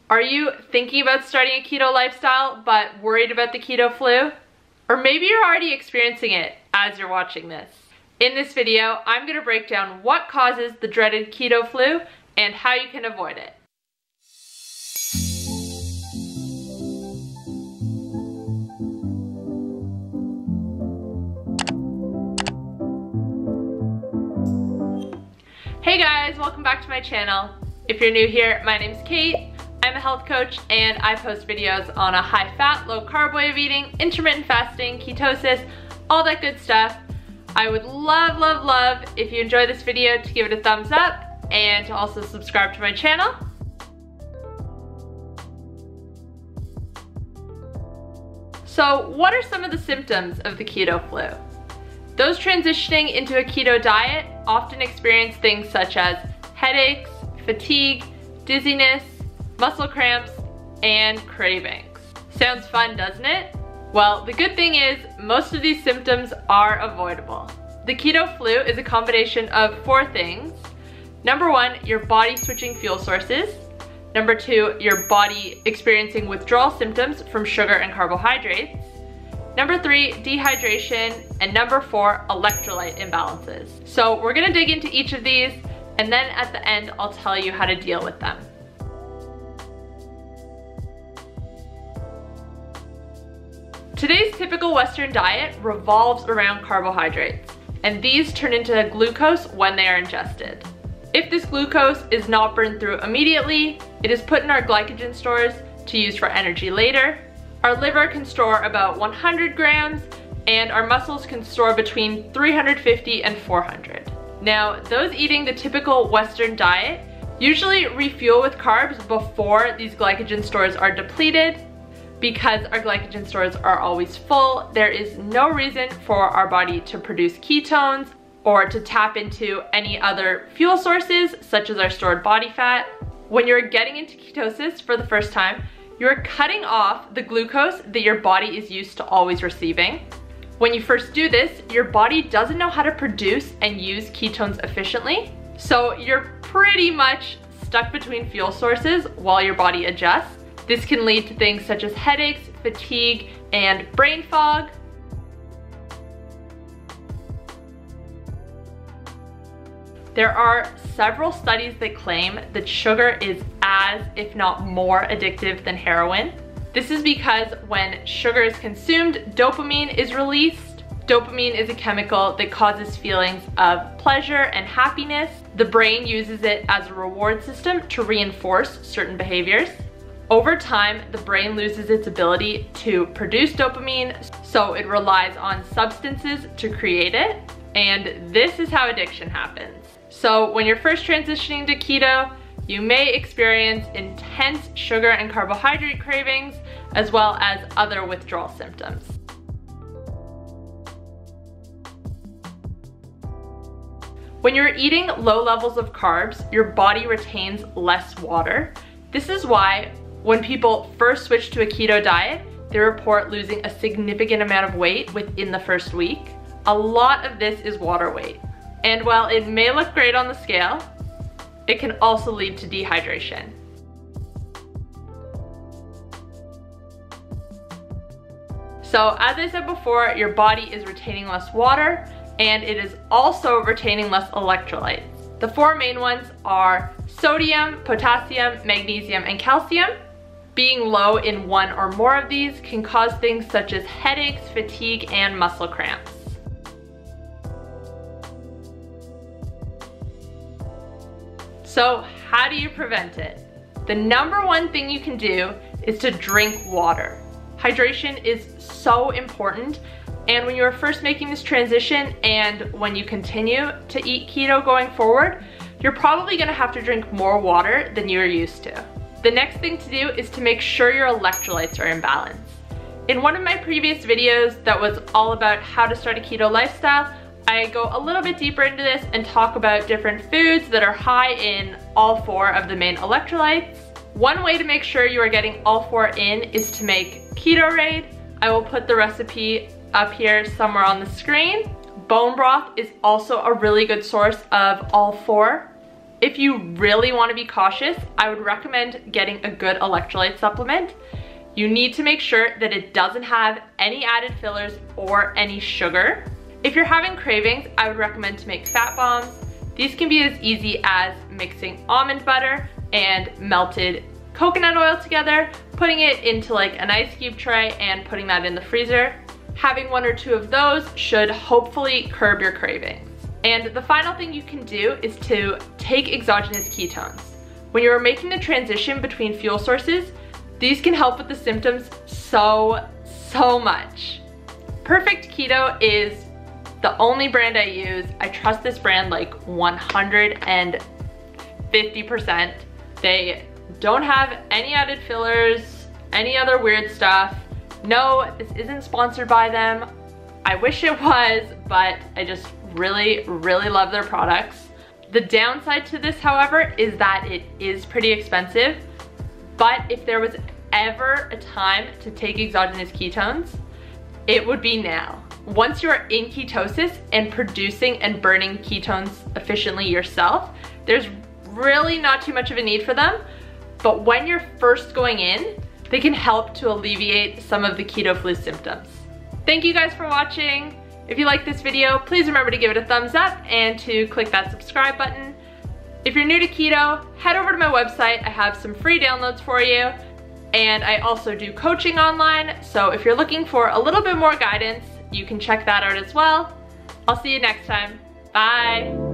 Are you thinking about starting a keto lifestyle but worried about the keto flu? Or maybe you're already experiencing it as you're watching this. In this video, I'm going to break down what causes the dreaded keto flu and how you can avoid it. Hey guys, welcome back to my channel. If you're new here, my name's Kate. I'm a health coach and I post videos on a high-fat, low-carb way of eating, intermittent fasting, ketosis, all that good stuff. I would love if you enjoy this video to give it a thumbs up and to also subscribe to my channel. So what are some of the symptoms of the keto flu? Those transitioning into a keto diet often experience things such as headaches, fatigue, dizziness, muscle cramps, and cravings. Sounds fun, doesn't it? Well, the good thing is most of these symptoms are avoidable. The keto flu is a combination of 4 things. Number 1, your body switching fuel sources. Number 2, your body experiencing withdrawal symptoms from sugar and carbohydrates. Number 3, dehydration, and number 4, electrolyte imbalances. So we're gonna dig into each of these, and then at the end, I'll tell you how to deal with them. Today's typical Western diet revolves around carbohydrates, and these turn into glucose when they are ingested. If this glucose is not burned through immediately, it is put in our glycogen stores to use for energy later. Our liver can store about 100 grams, and our muscles can store between 350 and 400. Now, those eating the typical Western diet usually refuel with carbs before these glycogen stores are depleted. Because our glycogen stores are always full, there is no reason for our body to produce ketones or to tap into any other fuel sources, such as our stored body fat. When you're getting into ketosis for the first time, you're cutting off the glucose that your body is used to always receiving. When you first do this, your body doesn't know how to produce and use ketones efficiently, so you're pretty much stuck between fuel sources while your body adjusts. This can lead to things such as headaches, fatigue, and brain fog. There are several studies that claim that sugar is as, if not more, addictive than heroin. This is because when sugar is consumed, dopamine is released. Dopamine is a chemical that causes feelings of pleasure and happiness. The brain uses it as a reward system to reinforce certain behaviors. Over time, the brain loses its ability to produce dopamine, so it relies on substances to create it, and this is how addiction happens. So when you're first transitioning to keto, you may experience intense sugar and carbohydrate cravings, as well as other withdrawal symptoms. When you're eating low levels of carbs, your body retains less water. This is why when people first switch to a keto diet, they report losing a significant amount of weight within the first week. A lot of this is water weight. And while it may look great on the scale, it can also lead to dehydration. So as I said before, your body is retaining less water, and it is also retaining less electrolytes. The 4 main ones are sodium, potassium, magnesium, and calcium. Being low in one or more of these can cause things such as headaches, fatigue, and muscle cramps. So how do you prevent it? The number 1 thing you can do is to drink water. Hydration is so important, and when you're first making this transition and when you continue to eat keto going forward, you're probably gonna have to drink more water than you're used to. The next thing to do is to make sure your electrolytes are in balance. In one of my previous videos that was all about how to start a keto lifestyle, I go a little bit deeper into this and talk about different foods that are high in all 4 of the main electrolytes. One way to make sure you are getting all 4 in is to make Keto-Raid. I will put the recipe up here somewhere on the screen. Bone broth is also a really good source of all 4. If you really want to be cautious, I would recommend getting a good electrolyte supplement. You need to make sure that it doesn't have any added fillers or any sugar. If you're having cravings, I would recommend to make fat bombs. These can be as easy as mixing almond butter and melted coconut oil together, putting it into like an ice cube tray and putting that in the freezer. Having 1 or 2 of those should hopefully curb your cravings. And the final thing you can do is to take exogenous ketones. When you're making the transition between fuel sources, these can help with the symptoms so much. Perfect Keto is the only brand I use. I trust this brand like 150%. They don't have any added fillers, any other weird stuff. No, this isn't sponsored by them. I wish it was, but I just really love their products. The downside to this, however, is that it is pretty expensive. But if there was ever a time to take exogenous ketones, it would be now. Once you're in ketosis and producing and burning ketones efficiently yourself, there's really not too much of a need for them. But when you're first going in, they can help to alleviate some of the keto flu symptoms. Thank you guys for watching. If you like this video, please remember to give it a thumbs up and to click that subscribe button. If you're new to keto, head over to my website. I have some free downloads for you. And I also do coaching online. So if you're looking for a little bit more guidance, you can check that out as well. I'll see you next time. Bye.